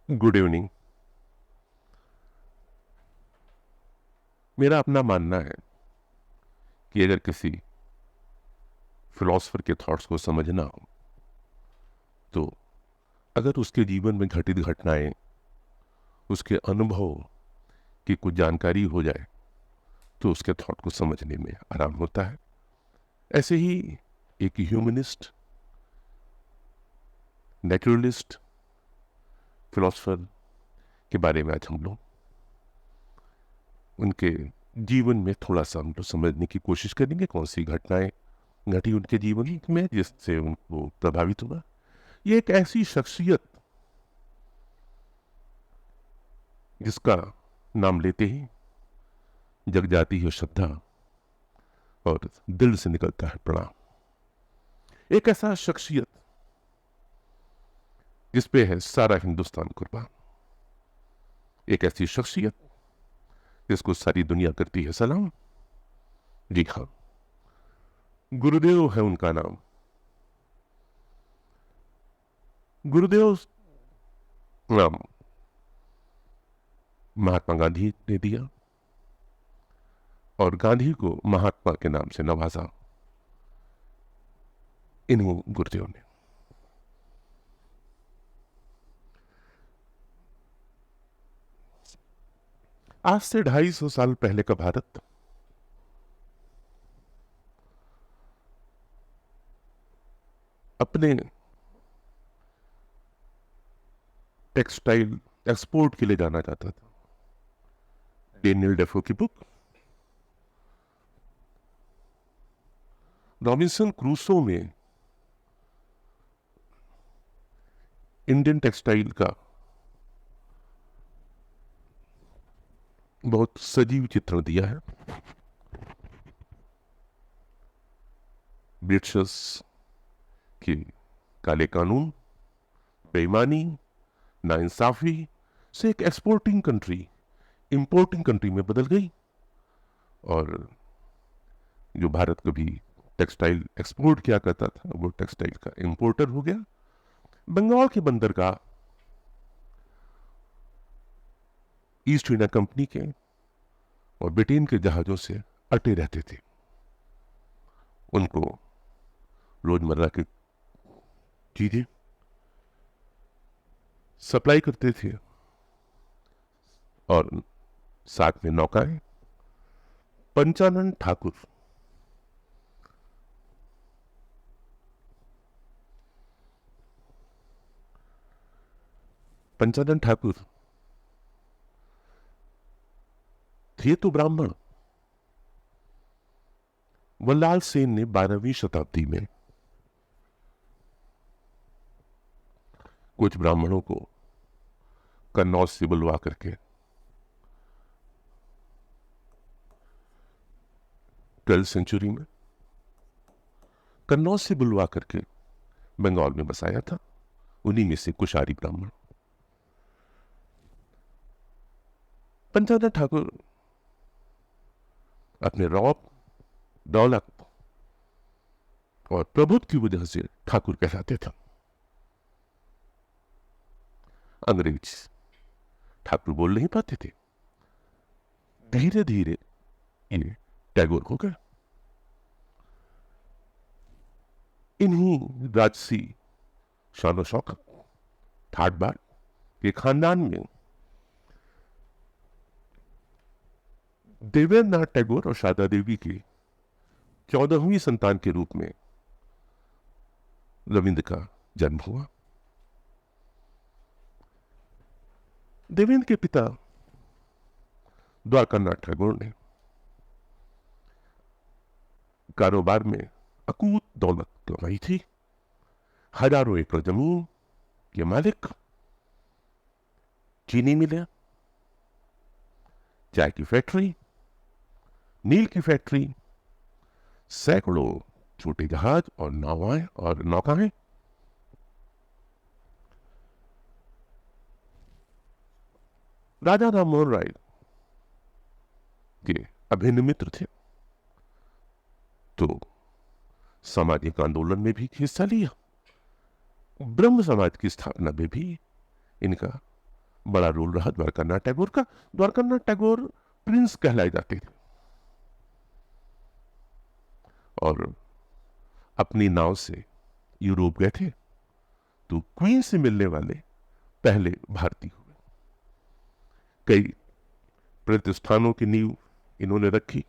Good evening. मेरा अपना मानना है कि अगर किसी फिलोसफर के थॉट्स को समझना हो तो अगर उसके जीवन में घटित घटनाएं, उसके अनुभव की कुछ जानकारी हो जाए तो उसके थॉट को समझने में आराम होता है। ऐसे ही एक ह्यूमनिस्ट, नेचुरलिस्ट, फिलोसफर के बारे में आज हम लोग उनके जीवन में थोड़ा सा हम लोग समझने की कोशिश करेंगे। कौन सी घटनाएं घटी उनके जीवन में जिससे उनको प्रभावित हुआ। ये एक ऐसी शख्सियत जिसका नाम लेते ही जग जाती है श्रद्धा और दिल से निकलता है प्रणाम। एक ऐसा शख्सियत जिसपे है सारा हिंदुस्तान कुर्बान। एक ऐसी शख्सियत जिसको सारी दुनिया करती है सलाम। जी हाँ, गुरुदेव है उनका नाम। गुरुदेव नाम महात्मा गांधी ने दिया और गांधी को महात्मा के नाम से नवाजा इन्हीं गुरुदेव ने। आज से 250 साल पहले का भारत अपने टेक्सटाइल एक्सपोर्ट के लिए जाना जाता था। डेनियल डेफो की बुक रॉबिन्सन क्रूसो में इंडियन टेक्सटाइल का बहुत सजीव चित्रण दिया है। ब्रिटिशर्स की काले कानून, बेईमानी, नाइंसाफी से एक एक्सपोर्टिंग कंट्री इंपोर्टिंग कंट्री में बदल गई और जो भारत कभी टेक्सटाइल एक्सपोर्ट किया करता था वो टेक्सटाइल का इंपोर्टर हो गया। बंगाल के बंदरगाह ईस्ट इंडिया कंपनी के और ब्रिटेन के जहाजों से अटे रहते थे। उनको रोजमर्रा की चीजें सप्लाई करते थे और साथ में नौकाएं। पंचानन ठाकुर पंचानन ठाकुर थे तो ब्राह्मण। वल्लाल सेन ने 12वीं शताब्दी में कुछ ब्राह्मणों को कन्नौज से बुलवा करके 12वीं सेंचुरी में कन्नौज से बुलवा करके बंगाल में बसाया था। उन्हीं में से कुशारी ब्राह्मण। पंचानन ठाकुर अपने रौब, दौलत और प्रभुत्व की वजह से ठाकुर कहलाते थे। अंग्रेज ठाकुर बोल नहीं पाते थे। धीरे धीरे ये टैगोर हो गए। इन्हीं राजसी शान शौकत ठाट बाट के खानदान में देवेंद्र नाथ टैगोर और शारदा देवी की 14वीं संतान के रूप में रविंद्र का जन्म हुआ। देवेंद्र के पिता द्वारकानाथ टैगोर ने कारोबार में अकूत दौलत कमाई थी। हजारों एकड़ जमीन के मालिक, चीनी मिलें, चाय की फैक्ट्री, नील की फैक्ट्री, सैकड़ों छोटे जहाज और नौकाएं। राजा राममोहन राय के अभिन्न मित्र थे तो सामाजिक आंदोलन में भी हिस्सा लिया। ब्रह्म समाज की स्थापना में भी इनका बड़ा रोल रहा द्वारकानाथ टैगोर का। द्वारकानाथ टैगोर प्रिंस कहलाए जाते थे और अपनी नाव से यूरोप गए थे, तो क्वीन से मिलने वाले पहले भारतीय हुए। कई प्रतिष्ठानों की नींव इन्होंने रखी,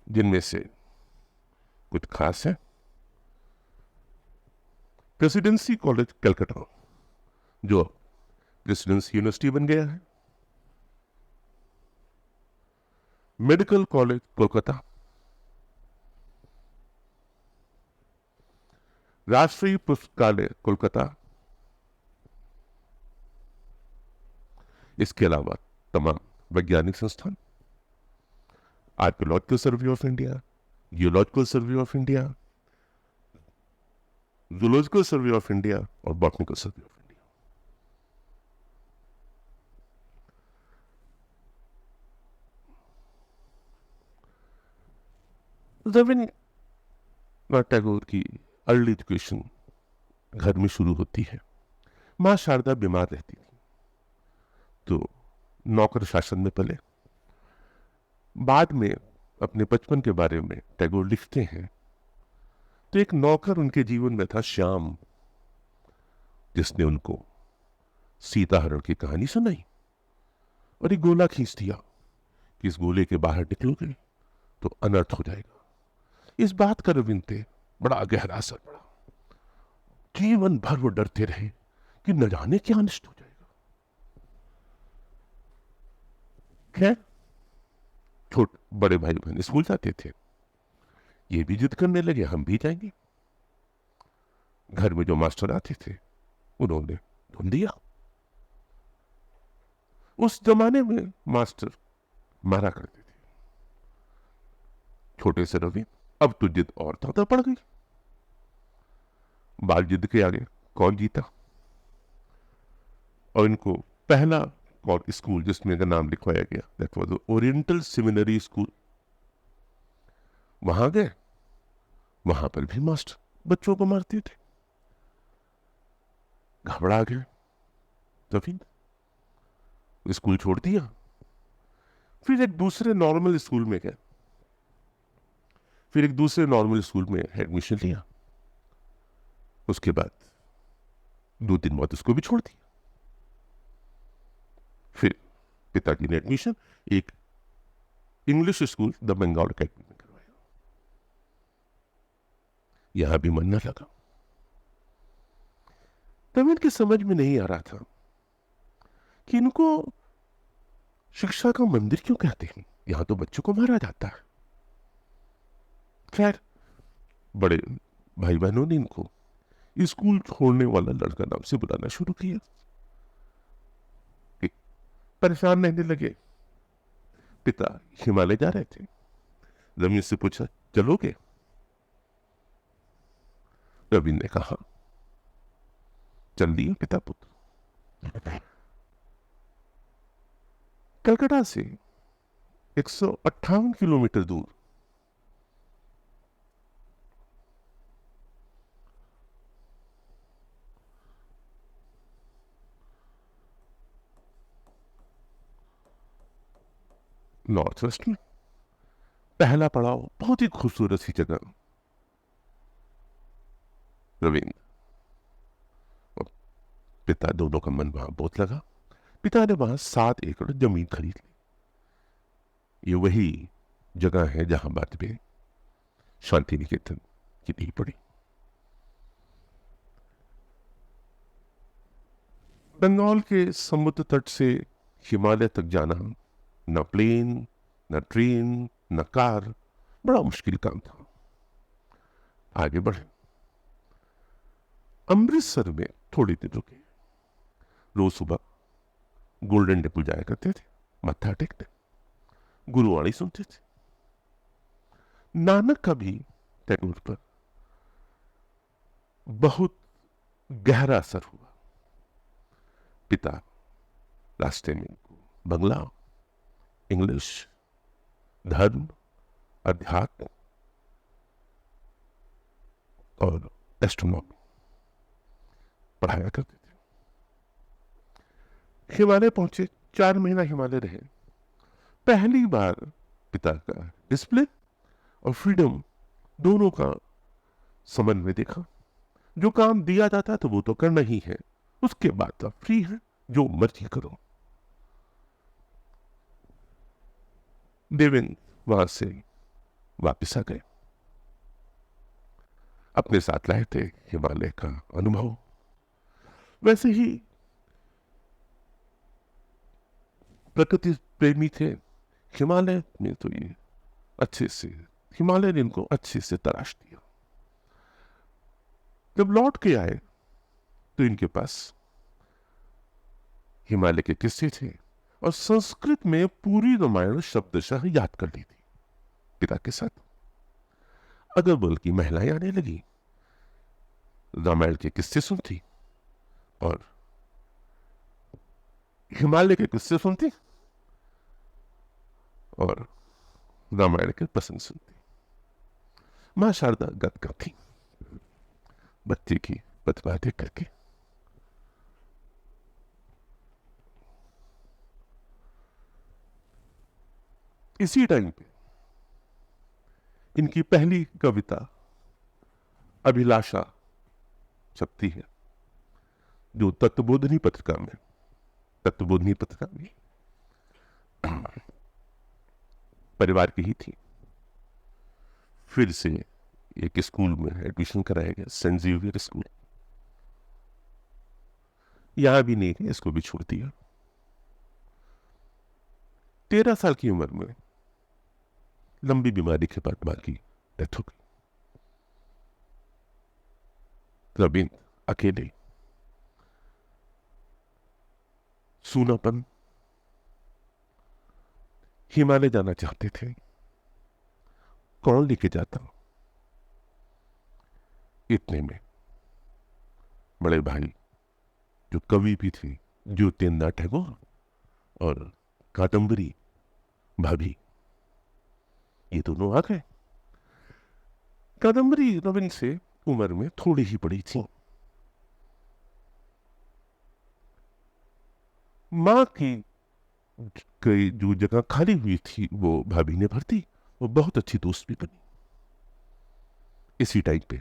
जिनमें से कुछ खास है। प्रेसिडेंसी कॉलेज कलकत्ता, जो प्रेसिडेंसी यूनिवर्सिटी बन गया है। मेडिकल कॉलेज कोलकाता, राष्ट्रीय पुस्तकालय कोलकाता, इसके अलावा तमाम वैज्ञानिक संस्थान, archaeological survey of India, geological survey of India, zoological survey of India और botanical survey of India. Rabindranath Tagore की अर्ली एजुकेशन घर में शुरू होती है। मां शारदा बीमार रहती थी, तो नौकर शासन में पले। बाद में अपने बचपन के बारे में टैगोर लिखते हैं, तो एक नौकर उनके जीवन में था, श्याम, जिसने उनको सीताहरण की कहानी सुनाई और एक गोला खींच दिया कि इस गोले के बाहर निकलोगे तो अनर्थ हो जाएगा। इस बात का रविंद्र पे बड़ा गहरा असर पड़ा। जीवन भर वो डरते रहे कि न जाने क्या अनिष्ट हो जाएगा। खैर, बड़े भाई बहन स्कूल जाते थे, ये भी जिद करने लगे हम भी जाएंगे। घर में जो मास्टर आते थे उन्होंने ढूंढ दिया। उस जमाने में मास्टर मारा करते थे। छोटे से रवि अब तो जिद और ज्यादा पड़ गई। बाल जिद के आगे कौन जीता, और इनको पहला स्कूल जिसमें इनका नाम लिखवाया गया, that was oriental seminary school, वहां गए। वहां पर भी मास्टर बच्चों को मारते थे। घबरा गए रविंद्र, स्कूल छोड़ दिया। फिर एक दूसरे नॉर्मल स्कूल में गए, फिर एक दूसरे नॉर्मल स्कूल में एडमिशन लिया। उसके बाद 2 दिन बाद उसको भी छोड़ दिया। फिर पिताजी ने एडमिशन एक English school the Bengal academy में करवाया। यहां भी मन न लगा। तब इनकी समझ में नहीं आ रहा था कि इनको शिक्षा का मंदिर क्यों कहते हैं, यहां तो बच्चों को मारा जाता है। खैर, बड़े भाई बहनों ने इनको स्कूल छोड़ने वाला लड़का नाम से बुलाना शुरू किया। परेशान रहने लगे। पिता हिमालय जा रहे थे, जमीन से पूछा चलोगे? रविंद्र ने कहा चल दिया पिता पुत्र। कलकत्ता से 158 किलोमीटर दूर नॉर्थ वेस्ट में पहला पड़ाव, बहुत ही खूबसूरत सी जगह। रविंद्र और पिता दोनों का मन वहां बहुत लगा। पिता ने वहां 7 एकड़ जमीन खरीद ली। ये वही जगह है जहां बाद में शांति निकेतन की नींव पड़ी। बंगाल के समुद्र तट से हिमालय तक जाना न प्लेन, न ट्रेन, न कार, बड़ा मुश्किल काम था। आगे बढ़े। अमृतसर में थोड़ी देर रुके। रोज सुबह गोल्डन टेम्पल जाया करते थे, मत्था टेकते, गुरुवाणी सुनते थे। नानक का भी टैगोर पर बहुत गहरा असर हुआ। पिता रास्ते में बंगला, इंग्लिश, धर्म, अध्यात्म और एस्ट्रोनॉमी, पढ़ाया करते थे। हिमालय पहुंचे, 4 महीना हिमालय रहे। पहली बार पिता का डिसिप्लिन और फ्रीडम दोनों का समन्वय देखा। जो काम दिया जाता है तो वो तो करना ही है, उसके बाद आप फ्री है, जो मर्जी करो। देवेंद्र वहां से वापिस आ गए। अपने साथ लाए थे हिमालय का अनुभव। वैसे ही प्रकृति प्रेमी थे। हिमालय में तो ये अच्छे से, हिमालय ने इनको अच्छे से तराश दिया। जब लौट के आए तो इनके पास हिमालय के किस्से थे और संस्कृत में पूरी रामायण शब्दशः याद कर ली थी पिता के साथ। अगर बल की महिलाएं आने लगी, रामायण के किस्से सुनती और हिमालय के किस्से सुनती और रामायण के प्रसंग सुनती। मां शारदा गदगद थी बच्चे की प्रतिभा देख करके। इसी टाइम पे इनकी पहली कविता अभिलाषा छपती है, जो तत्वबोधिनी पत्रिका में परिवार की ही थी। फिर से एक स्कूल में एडमिशन कराया गया, सेंट जेवियर स्कूल। यहां भी नहीं गए, इसको भी छोड़ दिया। 13 साल की उम्र में लंबी बीमारी के बाद मां की डेथ हो गई। रविंद्र अकेले, सूनापन, हिमालय जाना चाहते थे। कौन लेके जाता? इतने में बड़े भाई जो कवि भी थे, ज्योतिन्द्र टैगोर और कादम्बरी भाभी, ये दोनों आ गए। कादम्बरी रविंद्र से उम्र में थोड़ी ही बड़ी थी। मां की कई जो जगह खाली हुई थी वो भाभी ने भर दी। वो बहुत अच्छी दोस्त भी बनी। इसी टाइम पे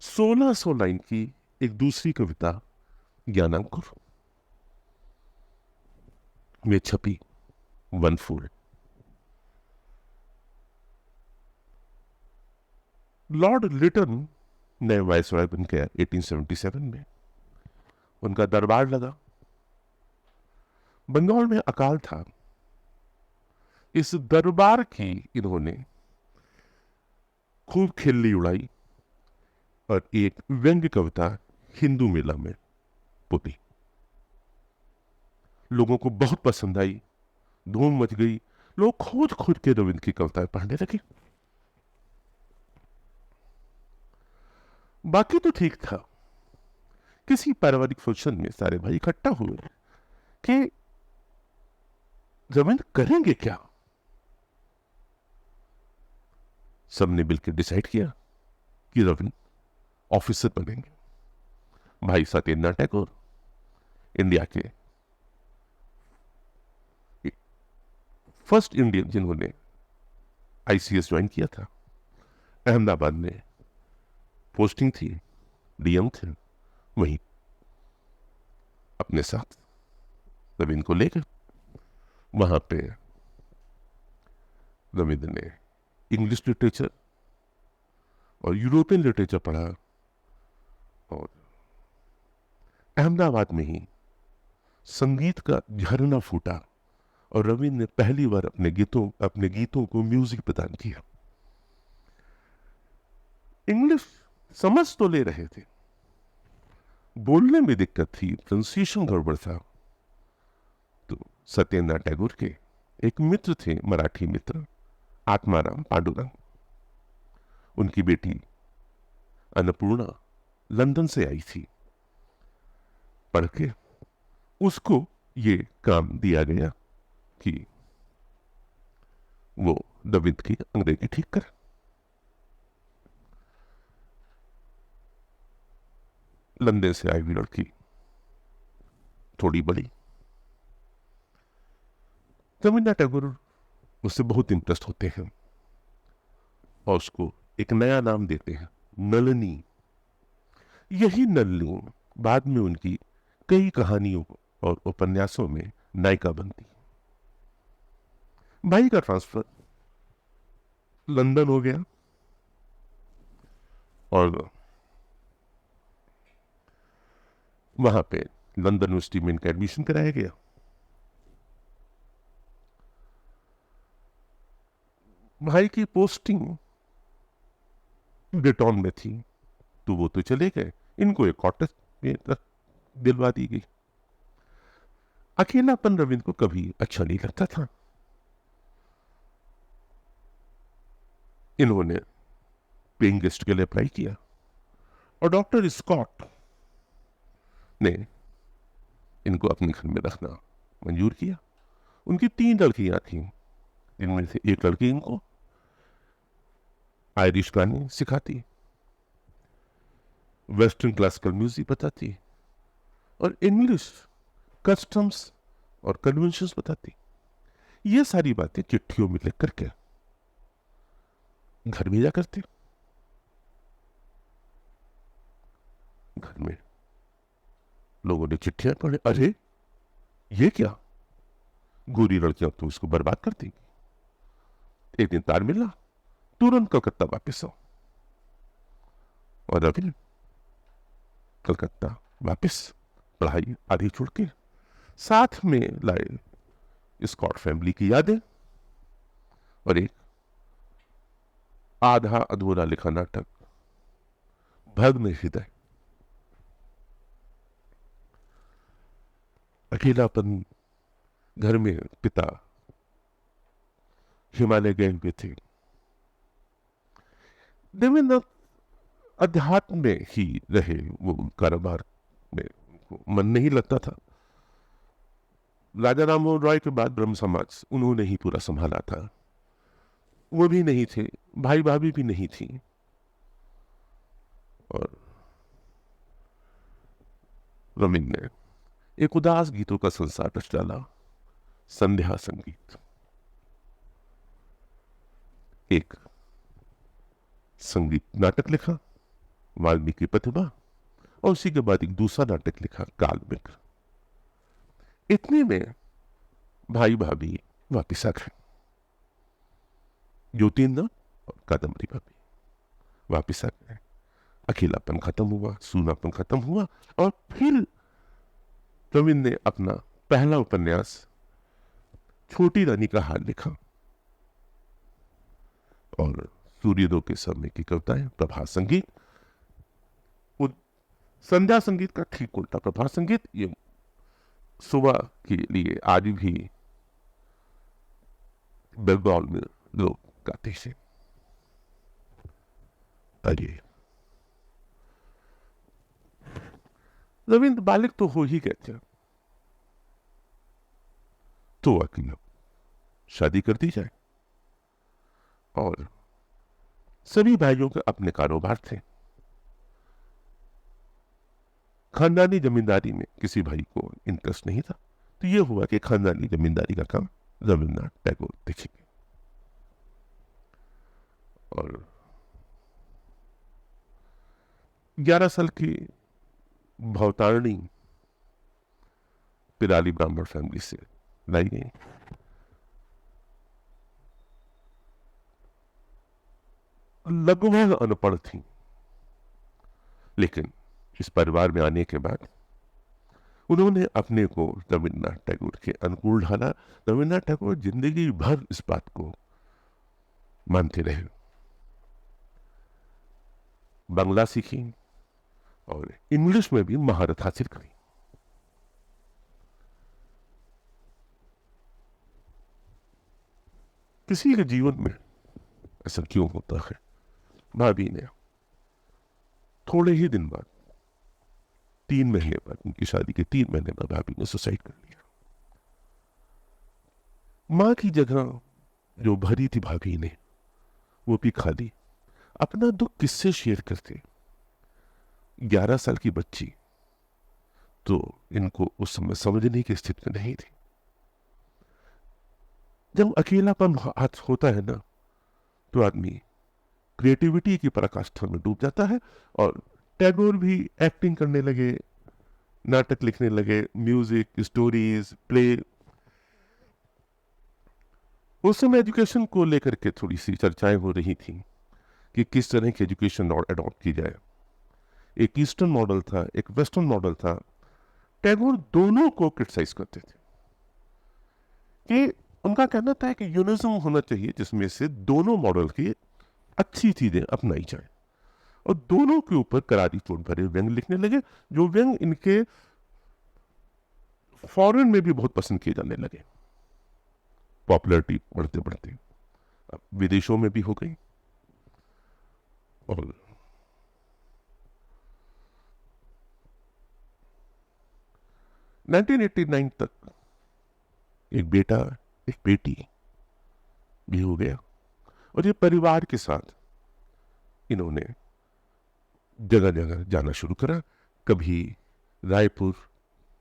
1600 लाइन की एक दूसरी कविता ज्ञानांकुर में छपी, वन फूल। लॉर्ड लिटन नए वायसराय बन गया 1877 में। उनका दरबार लगा। बंगाल में अकाल था। इस दरबार की इन्होंने खूब खिल्ली उड़ाई और एक व्यंग्य कविता हिंदू मेला में पोती। लोगों को बहुत पसंद आई, धूम मच गई। लोग खोज खोज के रविंद्र की कविताएं पढ़ने लगे। बाकी तो ठीक था। किसी पारिवारिक फंक्शन में सारे भाई इकट्ठा हुए कि रविंद्र करेंगे क्या। सबने मिलकर डिसाइड किया कि रविंद्र ऑफिसर बनेंगे। भाई सत्येंद्र टैगोर इंडिया के फर्स्ट इंडियन जिन्होंने आईसीएस ज्वाइन किया था। अहमदाबाद में पोस्टिंग थी, डीएम थे। वहीं अपने साथ रविंद्र को लेकर वहां पे रविंद्र ने इंग्लिश लिटरेचर और यूरोपियन लिटरेचर पढ़ा और अहमदाबाद में ही संगीत का झरना फूटा और रविंद्र ने पहली बार अपने गीतों को म्यूजिक प्रदान किया। इंग्लिश समझ तो ले रहे थे, बोलने में दिक्कत थी, प्रोनाउंसिएशन गड़बड़ था। तो सत्येंद्र टैगोर के एक मित्र थे, मराठी मित्र, आत्माराम पांडुरंग। उनकी बेटी अन्नपूर्णा लंदन से आई थी। पढ़ के उसको ये काम दिया गया कि वो रविंद्र की अंग्रेजी ठीक कर। लंदन से आई हुई लड़की, थोड़ी बड़ी। रविन्द्रनाथ टैगोर उससे बहुत इंप्रेस्ड होते हैं और उसको एक नया नाम देते हैं, नलिनी। यही नलिनी बाद में उनकी कई कहानियों और उपन्यासों में नायिका बनती। भाई का ट्रांसफर लंदन हो गया और वहां पे लंदन यूनिवर्सिटी में इनका एडमिशन कराया गया। भाई की पोस्टिंग डेटॉन में थी, तो वो तो चले गए, इनको एक कॉटेज में दिलवा दी गई। अकेलापन रविंद्र को कभी अच्छा नहीं लगता था। इन्होंने पेइंग गेस्ट के लिए अप्लाई किया और डॉक्टर स्कॉट ने इनको अपने घर में रखना मंजूर किया। उनकी 3 लड़कियां थीं, इनमें से एक लड़की इनको आयरिश गाने सिखाती, वेस्टर्न क्लासिकल म्यूजिक बताती और इंग्लिश कस्टम्स और कन्वेंशंस बताती। ये सारी बातें चिट्ठियों में लिख करके घर भेजा करते। घर में लोगों ने चिट्ठियां पढ़े, अरे ये क्या, गोरी लड़कियां तो इसको बर्बाद कर देंगी। एक दिन तार मिला, तुरंत कलकत्ता वापस आओ। और अभी कलकत्ता वापस, पढ़ाई आधी छोड़ के, साथ में लाए स्कॉट फैमिली की यादें और एक आधा अधूरा लिखा नाटक, भग्न हृदय। अकेलापन, घर में पिता हिमालय गए हुए थे। देवेंद्र अध्यात्म में ही रहे, वो कारोबार में मन नहीं लगता था। राजा राम मोहन रॉय के बाद ब्रह्म समाज उन्होंने ही पूरा संभाला था। वो भी नहीं थे, भाई भाभी भी नहीं थी। और रविंद्र ने एक उदास गीतों का संसार रच डाला, संध्या संगीत। एक संगीत नाटक लिखा, वाल्मीकि प्रतिभा, और उसी के बाद एक दूसरा नाटक लिखा, काल मित्र। इतने में भाई भाभी वापिस आ गए, ज्योतिन्द्र और कादम्बरी भाभी वापिस आ गए। अकेलापन खत्म हुआ, सूनापन खत्म हुआ और फिर रविंद्र ने अपना पहला उपन्यास छोटी रानी का हाल लिखा और सूर्योदय के समय की कविताएं, प्रभात संगीत। संध्या संगीत का ठीक उल्टा प्रभात संगीत, ये सुबह के लिए आज भी बंगाल में लोग गाते हैं। अरे रविंद्र बालिक तो हो ही गए थे, तो अकेला शादी कर दी जाए। और सभी भाइयों के अपने कारोबार थे। खानदानी जमींदारी में किसी भाई को इंटरेस्ट नहीं था, तो यह हुआ कि खानदानी जमींदारी का काम रविन्द्रनाथ टैगोर देखेंगे। और 11 साल की भवतारिणी पिराली ब्राह्मण फैमिली से लाई गई। लगभग अनपढ़ थी, लेकिन इस परिवार में आने के बाद उन्होंने अपने को रविन्द्रनाथ टैगोर के अनुकूल ढाला। रविन्द्रनाथ टैगोर जिंदगी भर इस बात को मानते रहे। बांग्ला सीखी और इंग्लिश में भी महारत हासिल करी। किसी के जीवन में ऐसा क्यों होता है? भाभी ने थोड़े ही दिन बाद, 3 महीने बाद, उनकी शादी के 3 महीने बाद भाभी ने सुसाइड कर लिया। मां की जगह जो भरी थी भाभी ने, वो भी खाली। अपना दुख किससे शेयर करते, 11 साल की बच्ची, तो इनको उस समय समझने की स्थिति में नहीं थी। जब अकेलापन हाथ होता है ना, तो आदमी क्रिएटिविटी की पराकाष्ठा में डूब जाता है। और टैगोर भी एक्टिंग करने लगे, नाटक लिखने लगे, म्यूजिक, स्टोरीज, प्ले। उस समय एजुकेशन को लेकर के थोड़ी सी चर्चाएं हो रही थी कि किस तरह की एजुकेशन अडॉप्ट की जाए। एक ईस्टर्न मॉडल था, एक वेस्टर्न मॉडल था। टैगोर दोनों को क्रिटिसाइज करते थे कि उनका कहना था कि यूनिज्म होना चाहिए जिसमें से दोनों मॉडल की अच्छी चीजें अपनाई जाए। और दोनों के ऊपर करारी चोट भरे व्यंग लिखने लगे, जो व्यंग इनके फॉरेन में भी बहुत पसंद किए जाने लगे। पॉपुलैरिटी बढ़ते बढ़ते अब विदेशों में भी हो गई। और 1989 तक एक बेटा, एक बेटी भी हो गया। और ये परिवार के साथ इन्होंने जगह जगह जाना शुरू करा। कभी रायपुर,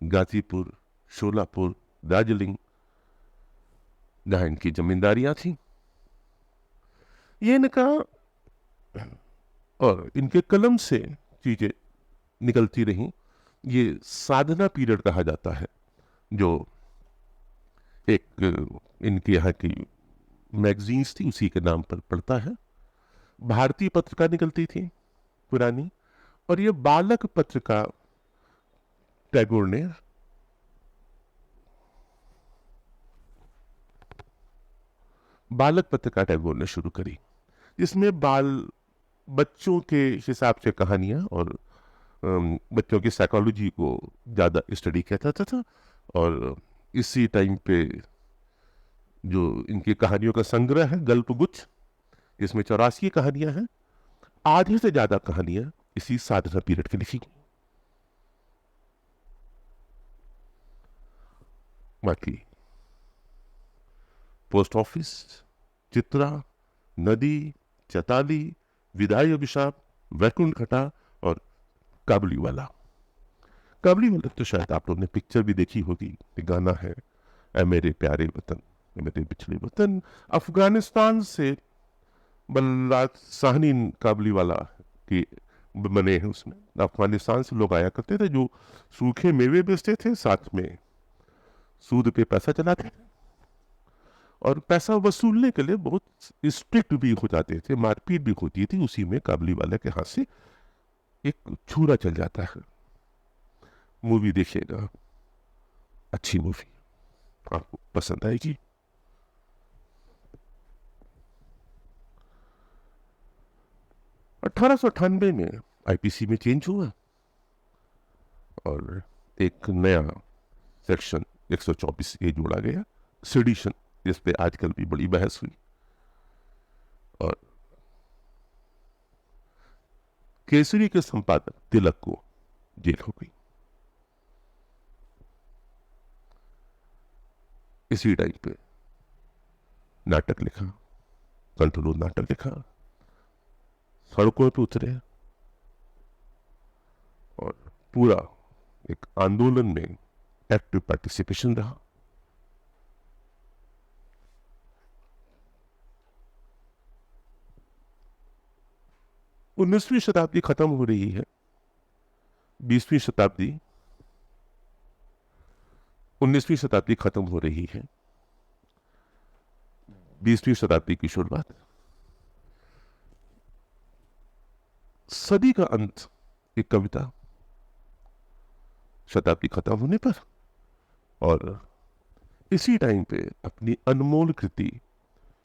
गाजीपुर, शोलापुर, दार्जिलिंग, जहां इनकी जमींदारियां थी, ये इनका, और इनके कलम से चीजें निकलती रहीं। ये साधना पीरियड कहा जाता है, जो एक इनके यहाँ की मैगजीन्स थी उसी के नाम पर पड़ता है। भारतीय पत्रिका निकलती थी पुरानी, और ये बालक पत्रिका टैगोर ने शुरू करी, जिसमें बच्चों के हिसाब से कहानियां और बच्चों की साइकोलॉजी को ज़्यादा स्टडी किया जाता था। और इसी टाइम पे जो इनकी कहानियों का संग्रह है गल्पगुच्छ, इसमें 84 कहानियां हैं। आधे से ज़्यादा कहानियां इसी साधना पीरियड की लिखी। बाकी पोस्ट ऑफिस, चित्रा, नदी, चैताली, विदाई अभिशाप, वैकुंठ घटा और काबुलीवाला। काबुलीवाला तो शायद आप लोग ने पिक्चर भी देखी होगी, गाना है ऐ मेरे प्यारे वतन, मेरे पिछले वतन। अफगानिस्तान से बलराज साहनी काबुलीवाला की बने हैं। उसमें अफगानिस्तान से लोग आया करते थे जो सूखे मेवे बेचते थे, साथ में सूद पे पैसा चलाते थे। और पैसा वसूलने के लिए बहुत स्ट्रिक्ट भी हो जाते थे, मारपीट भी होती थी। उसी में काबुलीवाला के हाथ से एक छुरा चल जाता है। मूवी देखिएगा, अच्छी मूवी, आपको पसंद आएगी। अठारह में आईपीसी में चेंज हुआ और एक नया सेक्शन 124 ए जोड़ा गया, सेडिशन, जिस पे आजकल भी बड़ी बहस हुई। और केसरी के संपादक तिलक को जेल हो गई। इसी टाइम पे नाटक लिखा, कंट्रोल नाटक लिखा, सड़कों पे उतरे और पूरा एक आंदोलन में एक्टिव पार्टिसिपेशन रहा। उन्नीसवीं शताब्दी खत्म हो रही है, 20वीं शताब्दी, 19वीं शताब्दी खत्म हो रही है, 20वीं शताब्दी की शुरुआत। सदी का अंत, एक कविता, शताब्दी खत्म होने पर। और इसी टाइम पे अपनी अनमोल कृति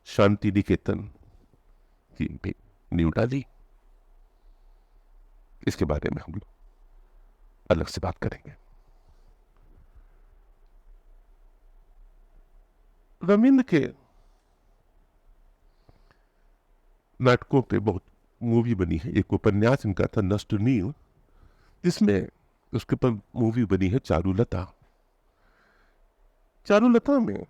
शांति निकेतन की भी नींव डाली। इसके बारे में हम लोग अलग से बात करेंगे। रविंद्र के नाटकों पे बहुत मूवी बनी है। एक उपन्यास इनका था नष्ट नील, जिसमें उसके ऊपर मूवी बनी है चारुलता। चारुलता में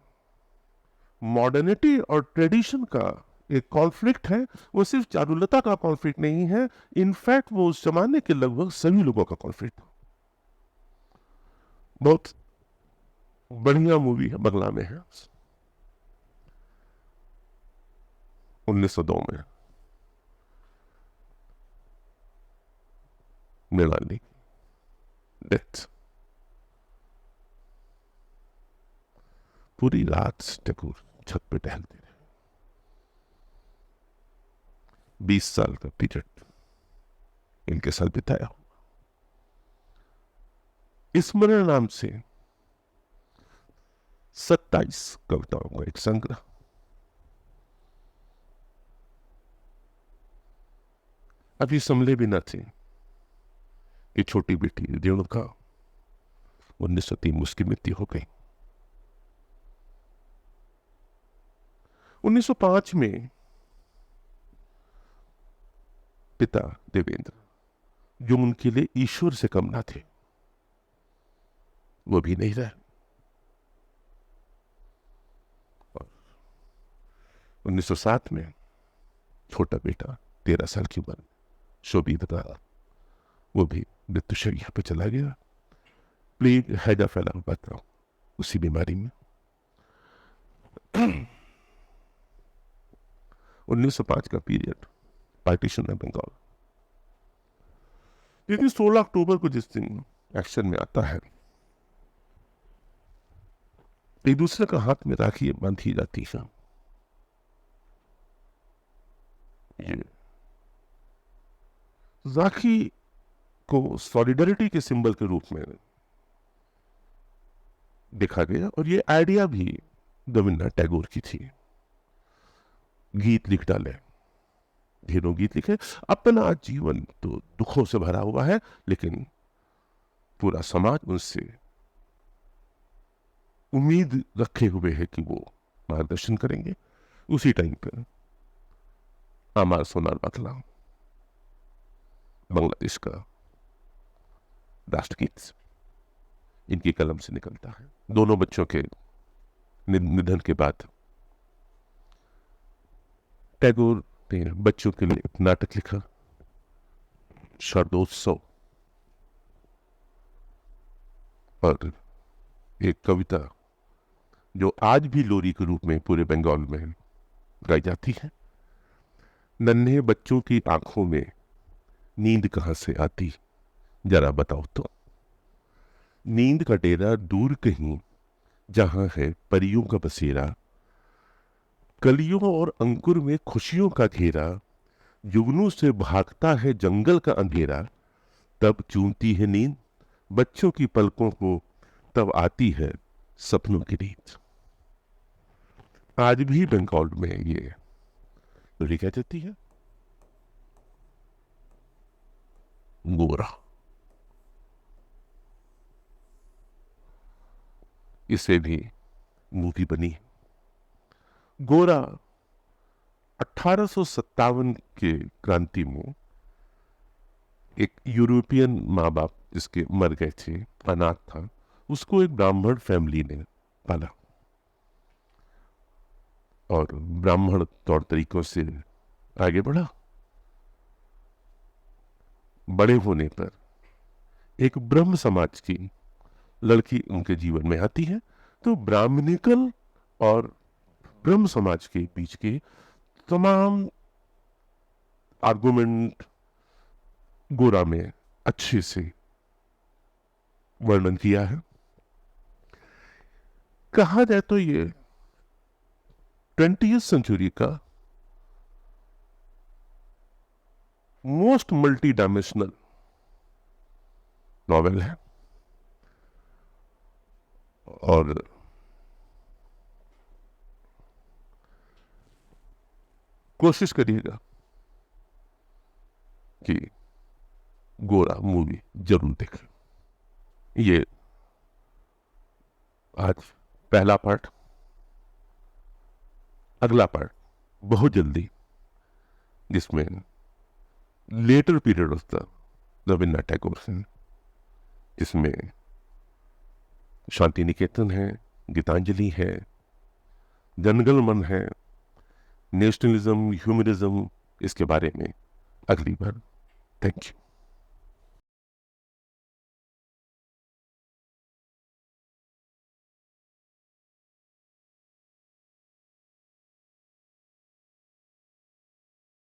मॉडर्निटी और ट्रेडिशन का एक कॉन्फ्लिक्ट है, वो सिर्फ चारुलता का कॉन्फ्लिक्ट नहीं है, इनफैक्ट वो उस जमाने के लगभग सभी लोगों का कॉन्फ्लिक्ट। बहुत बढ़िया मूवी है, बंगला में है, 1902 में, मृणालिनी डेथ। पूरी रात टैगोर छत पे टहलते रहे, 20 साल का पीरियड इनके साथ बिताया। स्मरण नाम से 27 कविताओं का एक संग्रह। अभी संभले भी न थे कि छोटी बेटी रेणुका 1903 में उसकी मृत्यु हो गई। 1905 में पिता देवेंद्र, जो उनके लिए ईश्वर से कम ना थे, वो भी नहीं रहे। और 1907 में छोटा बेटा 13 साल की उम्र, शोभित था, वो भी मृत्युशैया पे चला गया। प्लेग हैजा फैला हुआ था उसी बीमारी में। 1905 का पीरियड, पार्टीशन है बंगाल। लेकिन 16 अक्टूबर को जिस दिन एक्शन में आता है, एक दूसरे का हाथ में राखी बांधी जाती है। ये राखी को सॉलिडरिटी के सिंबल के रूप में देखा गया, और ये आइडिया भी रविन्द्रनाथ टैगोर की थी। गीत लिख डाले, ढेरों गीत लिखे। अपना जीवन तो दुखों से भरा हुआ है, लेकिन पूरा समाज उनसे उम्मीद रखे हुए है कि वो मार्गदर्शन करेंगे। उसी टाइम पर आमार सोनार बाटला, बांग्लादेश का राष्ट्रगीत, इनकी कलम से निकलता है। दोनों बच्चों के निधन के बाद टैगोर ने बच्चों के लिए एक नाटक लिखा, शारदोत्सव, और एक कविता जो आज भी लोरी के रूप में पूरे बंगाल में गाई जाती है। नन्हे बच्चों की आंखों में नींद कहां से आती, जरा बताओ तो। नींद का डेरा दूर कहीं, जहां है परियों का बसेरा। कलियों और अंकुर में खुशियों का घेरा, जुगनू से भागता है जंगल का अंधेरा। तब चूमती है नींद बच्चों की पलकों को, तब आती है सपनों की नींद। आज भी बंगाल में ये लोरी क्या जाती है, गोरा। इसे भी मूवी बनी। गोरा 1857 के क्रांति में एक यूरोपियन माँ बाप जिसके मर गए थे, अनाथ था, उसको एक ब्राह्मण फैमिली ने पाला, और ब्राह्मण तौर तरीकों से आगे बढ़ा। बड़े होने पर एक ब्रह्म समाज की लड़की उनके जीवन में आती है, तो ब्राह्मणिकल और ब्रह्म समाज के बीच के तमाम आर्गुमेंट गोरा में अच्छे से वर्णन किया है। कहा जाए तो ये 20th सेंचुरी का मोस्ट मल्टी डायमेंशनल नॉवेल है, और कोशिश करिएगा कि गोरा मूवी जरूर देखें। ये आज पहला पार्ट, अगला पार्ट बहुत जल्दी, जिसमें letter period of the Rabindranath Tagore है, जिसमें शांति निकेतन है, गीतांजलि है, जनगण मन है, नेशनलिज्म, ह्यूमनिज्म, इसके बारे में अगली बार। Thank you.